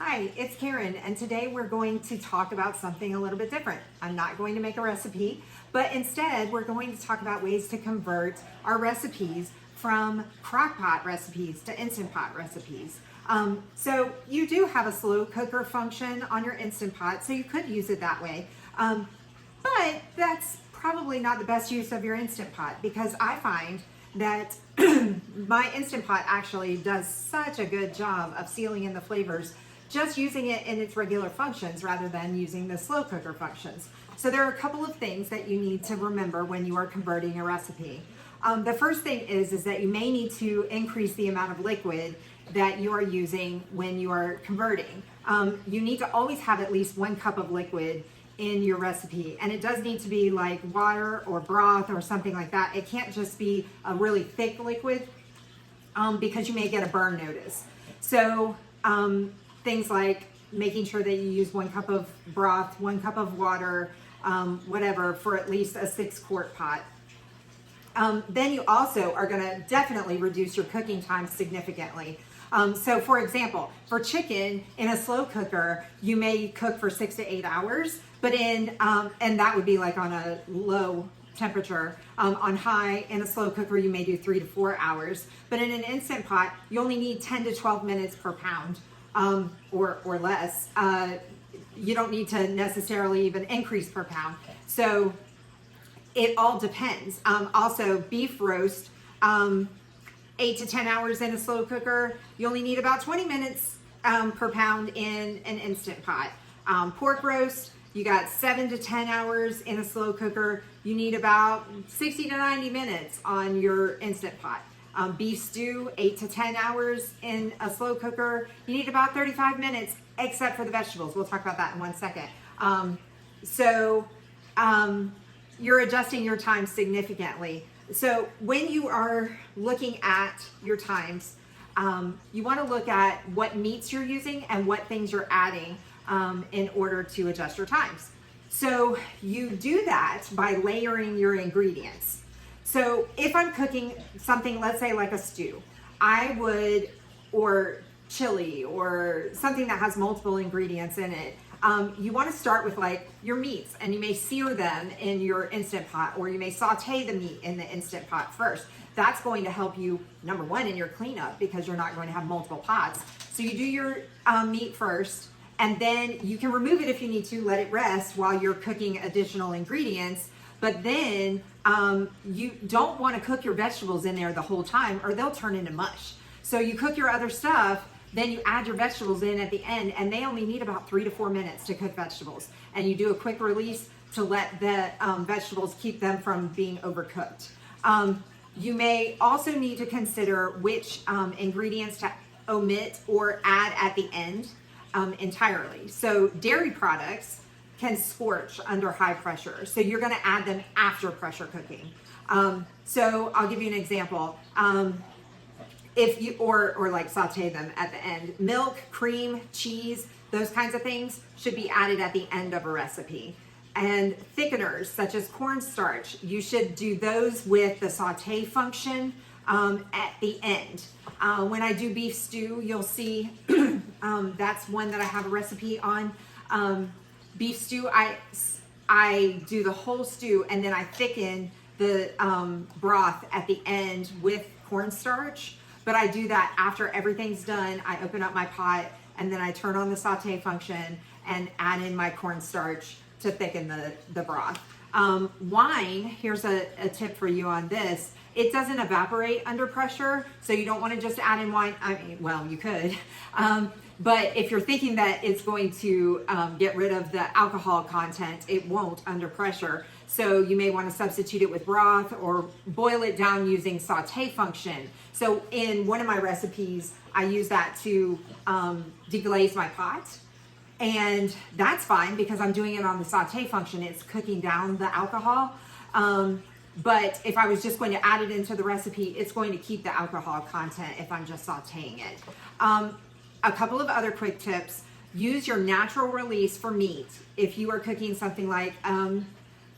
Hi, it's Karen, and today we're going to talk about something a little bit different. I'm not going to make a recipe, but instead we're going to talk about ways to convert our recipes from crock pot recipes to Instant Pot recipes. So you do have a slow cooker function on your Instant Pot, so you could use it that way. But that's probably not the best use of your Instant Pot, because I find that my Instant Pot actually does such a good job of sealing in the flavors just using it in its regular functions rather than using the slow cooker functions. So there are a couple of things that you need to remember when you are converting a recipe. The first thing is that you may need to increase the amount of liquid that you are using when you are converting. You need to always have at least 1 cup of liquid in your recipe, and it does need to be like water or broth or something like that. It can't just be a really thick liquid because you may get a burn notice. So things like making sure that you use 1 cup of broth, 1 cup of water, whatever, for at least a 6-quart pot. Then you also are going to definitely reduce your cooking time significantly. So for example, for chicken in a slow cooker, you may cook for 6 to 8 hours, but and that would be like on a low temperature. On high, in a slow cooker, you may do 3 to 4 hours, but in an Instant Pot, you only need 10 to 12 minutes per pound, or less. You don't need to necessarily even increase per pound. So it all depends. Also, beef roast, 8 to 10 hours in a slow cooker, you only need about 20 minutes per pound in an Instant Pot. Pork roast, you got 7 to 10 hours in a slow cooker, you need about 60 to 90 minutes on your Instant Pot. Beef stew, 8 to 10 hours in a slow cooker, you need about 35 minutes, except for the vegetables. We'll talk about that in 1 second. You're adjusting your time significantly. So when you are looking at your times, you want to look at what meats you're using and what things you're adding in order to adjust your times. So you do that by layering your ingredients. So if I'm cooking something, let's say like a stew, or chili, or something that has multiple ingredients in it, you want to start with like your meats, and you may sear them in your Instant Pot, or you may saute the meat in the Instant Pot first. That's going to help you, number one, in your cleanup, because you're not going to have multiple pots. So you do your meat first, and then you can remove it if you need to, let it rest while you're cooking additional ingredients. But then you don't want to cook your vegetables in there the whole time, or they'll turn into mush. So you cook your other stuff, then you add your vegetables in at the end, and they only need about 3 to 4 minutes to cook vegetables. And you do a quick release to let the vegetables, keep them from being overcooked. You may also need to consider which ingredients to omit or add at the end entirely. So dairy products can scorch under high pressure, so you're going to add them after pressure cooking. So I'll give you an example. If you or like saute them at the end. Milk, cream, cheese, those kinds of things should be added at the end of a recipe. And thickeners such as cornstarch, you should do those with the saute function at the end. When I do beef stew, you'll see that's one that I have a recipe on. Beef stew, I do the whole stew, and then I thicken the broth at the end with cornstarch. But I do that after everything's done. I open up my pot, and then I turn on the saute function and add in my cornstarch to thicken the broth. Wine, here's a tip for you on this. It doesn't evaporate under pressure, so you don't want to just add in wine. I mean, well, you could. But if you're thinking that it's going to get rid of the alcohol content, it won't under pressure. So you may want to substitute it with broth or boil it down using saute function. So in one of my recipes, I use that to deglaze my pot. And that's fine because I'm doing it on the saute function. It's cooking down the alcohol. But if I was just going to add it into the recipe, it's going to keep the alcohol content if I'm just sauteing it. A couple of other quick tips. Use your natural release for meat. If you are cooking something like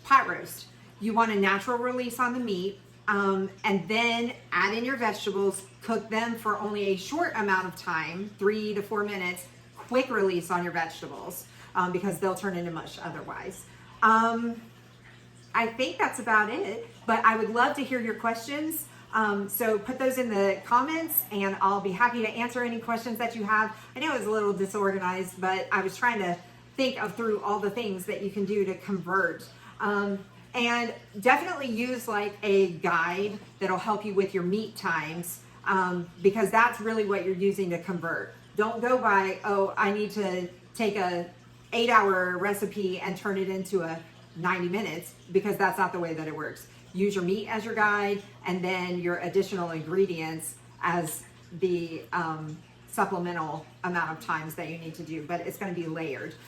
pot roast, you want a natural release on the meat, and then add in your vegetables, cook them for only a short amount of time, 3 to 4 minutes, quick release on your vegetables because they'll turn into mush otherwise. I think that's about it, but I would love to hear your questions. So put those in the comments and I'll be happy to answer any questions that you have. I know it was a little disorganized, but I was trying to think of through all the things that you can do to convert. And definitely use like a guide that'll help you with your meat times because that's really what you're using to convert. Don't go by, oh, I need to take a 8-hour recipe and turn it into a 90 minutes because that's not the way that it works. Use your meat as your guide and then your additional ingredients as the supplemental amount of times that you need to do, but it's going to be layered.